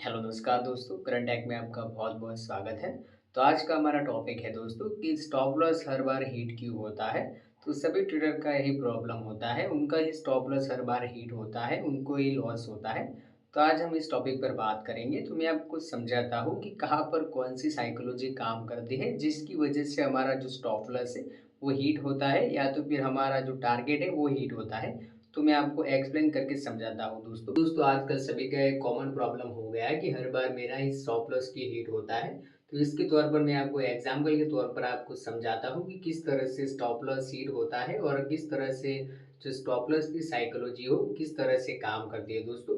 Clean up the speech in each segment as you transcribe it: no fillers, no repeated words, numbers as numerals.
Hello नमस्कार दोस्तों, current tag में आपका बहुत-बहुत स्वागत है। तो आज का हमारा टॉपिक है दोस्तों कि स्टॉप लॉस हर बार हिट क्यों होता है? तो सभी ट्रेडर का यही प्रॉब्लम होता है, उनका ये स्टॉप लॉस हर बार हिट होता है, उनको ही लॉस होता है। तो आज हम इस टॉपिक पर बात करेंगे, तो मैं आपको समझाता हूँ कि कहाँ पर कौन-सी साइकोलॉजी काम करती है, जिसकी वजह से हमारा जो स्टॉप लॉस है, वो हिट होता है या तो फिर हमारा जो टारगेट है, वो हिट होता है। तो मैं आपको एक्सप्लेन करके समझाता हूँ दोस्तों। दोस्तों आजकल सभी का एक कॉमन प्रॉब्लम हो गया है कि हर बार मेरा ही स्टॉप लॉस की हिट होता है। तो इसके तौर पर मैं आपको एग्जांपल के तौर पर आपको समझाता हूँ कि किस तरह से स्टॉप लॉस हिट होता है और किस तरह से जो स्टॉप लॉस की साइकोलॉजी हो किस तरह से काम करती है दोस्तों।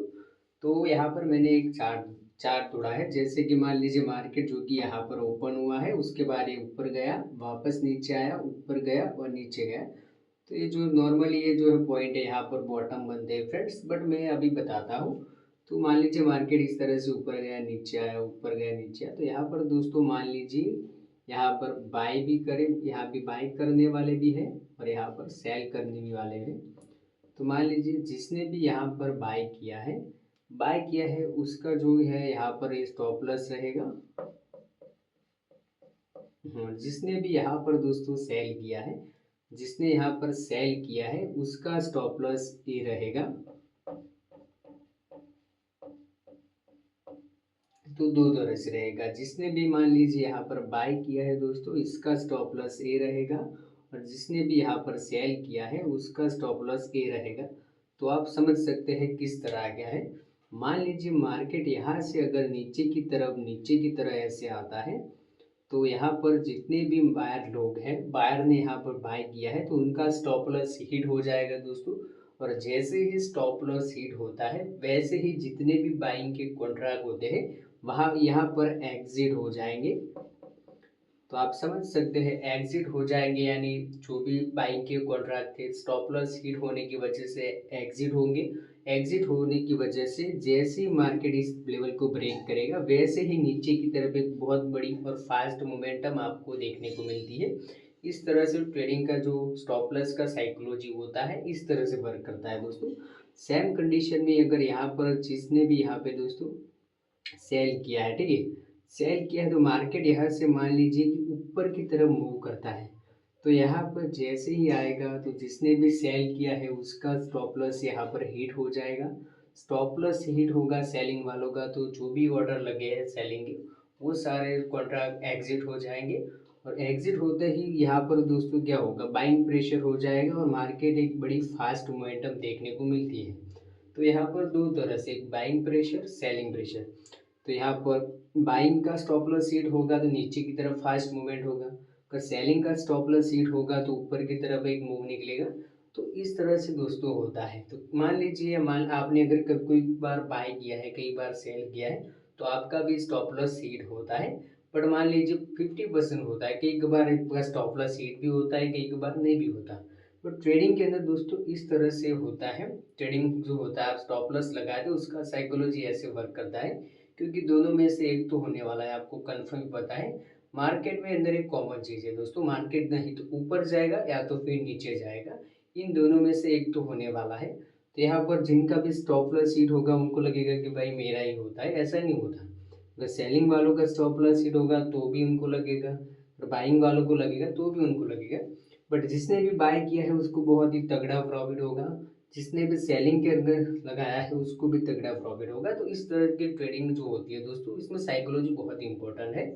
तो यहाँ पर मैंने एक चार्ट चार्ट तोड़ा है, जैसे कि मान लीजिए मार्केट जो कि यहाँ पर ओपन हुआ है, उसके बाद ये ऊपर गया, वापस नीचे आया, ऊपर गया और नीचे गया। तो ये जो नॉर्मली ये जो है पॉइंट है, यहाँ पर बॉटम बनते हैं फ्रेंड्स, बट मैं अभी बताता हूँ। तो मान लीजिए मार्केट इस तरह से ऊपर गया, नीचे आया, ऊपर गया, नीचे आया। तो यहाँ पर दोस्तों मान लीजिए यहाँ पर बाय भी करें, यहाँ भी बाय करने वाले भी हैं और यहाँ पर सेल करने भी वाले हैं। तो मान लीजिए जिसने भी यहाँ पर बाय किया है उसका जो है यहाँ पर ये स्टॉप लॉस रहेगा। जिसने भी यहाँ पर दोस्तों सेल किया है, जिसने यहाँ पर सेल किया है उसका स्टॉप लॉस ये रहेगा। तो दो तरह से रहेगा, जिसने भी मान लीजिए यहाँ पर बाय किया है दोस्तों, इसका स्टॉप लॉस ए रहेगा और जिसने भी यहाँ पर सेल किया है उसका स्टॉप लॉस ए रहेगा। तो आप समझ सकते हैं किस तरह क्या है। मान लीजिए मार्केट यहाँ से अगर नीचे की तरह ऐसे आता है, तो यहाँ पर जितने भी बायर लोग हैं, बायर ने यहाँ पर बाय किया है, तो उनका स्टॉप लॉस हिट हो जाएगा दोस्तों। और जैसे ही स्टॉप लॉस हिट होता है, वैसे ही जितने भी बाइंग के कॉन्ट्रैक्ट होते हैं वहाँ यहाँ पर एग्जिट हो जाएंगे। तो आप समझ सकते हैं एग्जिट हो जाएंगे, यानी जो भी बाइंग के कॉन्ट्रैक्ट थे स्टॉप लॉस हिट होने की वजह से एग्जिट होंगे। एग्जिट होने की वजह से जैसे ही मार्केट इस लेवल को ब्रेक करेगा, वैसे ही नीचे की तरफ एक बहुत बड़ी और फास्ट मोमेंटम आपको देखने को मिलती है। इस तरह से ट्रेडिंग का जो स्टॉप लॉस का साइकोलॉजी होता है, इस तरह से वर्क करता है दोस्तों। सेम कंडीशन में अगर यहाँ पर जिसने भी यहाँ पे दोस्तों सेल किया है, ठीक है, सेल किया है, तो मार्केट यहाँ से मान लीजिए कि ऊपर की तरफ मूव करता है। तो यहाँ पर जैसे ही आएगा, तो जिसने भी सेल किया है उसका स्टॉप लॉस यहाँ पर हिट हो जाएगा। स्टॉप लॉस हिट होगा सेलिंग वालों का, तो जो भी ऑर्डर लगे हैं सेलिंग के, वो सारे कॉन्ट्रैक्ट एग्जिट हो जाएंगे। और एग्जिट होते ही यहाँ पर दोस्तों क्या होगा, बाइंग प्रेशर हो जाएगा और मार्केट एक बड़ी फास्ट मोमेंटम देखने को मिलती है। तो यहाँ पर दो तरह से, एक बाइंग प्रेशर, सेलिंग प्रेशर। तो यहाँ पर बाइंग का स्टॉप लॉस हिट होगा तो नीचे की तरफ फास्ट मूवमेंट होगा, अगर सेलिंग का स्टॉप लॉस हिट होगा तो ऊपर की तरफ एक मूव निकलेगा। तो इस तरह से दोस्तों होता है। तो मान लीजिए मान आपने अगर कोई बार बाय किया है, कई बार सेल किया है, तो आपका भी स्टॉप लॉस हिट होता है। बट मान लीजिए 50% होता है, कई बार आपका स्टॉप लॉस हिट भी होता है, कई बार नहीं भी होता। तो ट्रेडिंग के अंदर दोस्तों इस तरह से होता है। ट्रेडिंग जो होता है, आप स्टॉप लॉस लगाए तो उसका साइकोलॉजी ऐसे वर्क करता है, क्योंकि दोनों में से एक तो होने वाला है, आपको कन्फर्म पता है। मार्केट में अंदर एक कॉमन चीज़ है दोस्तों, मार्केट नहीं तो ऊपर जाएगा या तो फिर नीचे जाएगा, इन दोनों में से एक तो होने वाला है। तो यहाँ पर जिनका भी स्टॉप लॉस हिट होगा उनको लगेगा कि भाई मेरा ही होता है, ऐसा नहीं होता। अगर सेलिंग वालों का स्टॉप लॉस हिट होगा तो भी उनको लगेगा, और बाइंग वालों को लगेगा तो भी उनको लगेगा। बट जिसने भी बाय किया है उसको बहुत ही तगड़ा प्रॉफिट होगा, जिसने भी सेलिंग के अंदर लगाया है उसको भी तगड़ा प्रॉफिट होगा। तो इस तरह की ट्रेडिंग जो होती है दोस्तों, इसमें साइकोलॉजी बहुत इंपॉर्टेंट है।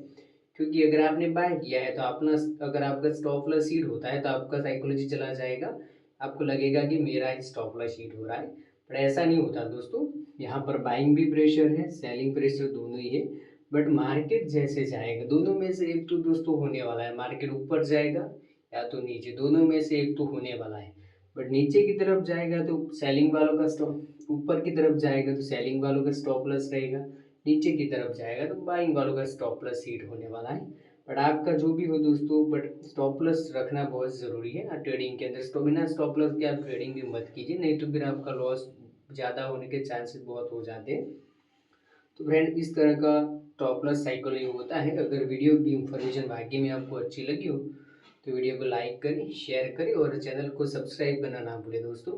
क्योंकि अगर आपने बाय किया है तो अपना, अगर आपका स्टॉप लॉस हिट होता है तो आपका साइकोलॉजी चला जाएगा, आपको लगेगा कि मेरा ही स्टॉप लॉस हिट हो रहा है। पर ऐसा नहीं होता दोस्तों, यहाँ पर बाइंग भी प्रेशर है, सेलिंग प्रेशर दोनों ही है। बट मार्केट जैसे जाएगा, दोनों में से एक तो दोस्तों होने वाला है, मार्केट ऊपर जाएगा या तो नीचे, दोनों में से एक तो होने वाला है। बट नीचे की तरफ जाएगा तो सेलिंग वालों का स्टॉप, ऊपर की तरफ जाएगा तो सेलिंग वालों का स्टॉप लॉस रहेगा, नीचे की तरफ जाएगा तो बाइंग वालों का स्टॉप लॉस हिट होने वाला है। बट आपका जो भी हो दोस्तों, बट स्टॉप लॉस रखना बहुत ज़रूरी है ट्रेडिंग के अंदर। बिना स्टॉप लॉस के आप ट्रेडिंग भी मत कीजिए, नहीं तो फिर आपका लॉस ज़्यादा होने के चांसेस बहुत हो जाते हैं। तो फ्रेंड इस तरह का स्टॉप लॉस साइकिलिंग होता है। अगर वीडियो की इंफॉर्मेशन वाकई में आपको अच्छी लगी हो तो वीडियो को लाइक करें, शेयर करें और चैनल को सब्सक्राइब करना ना भूलें दोस्तों।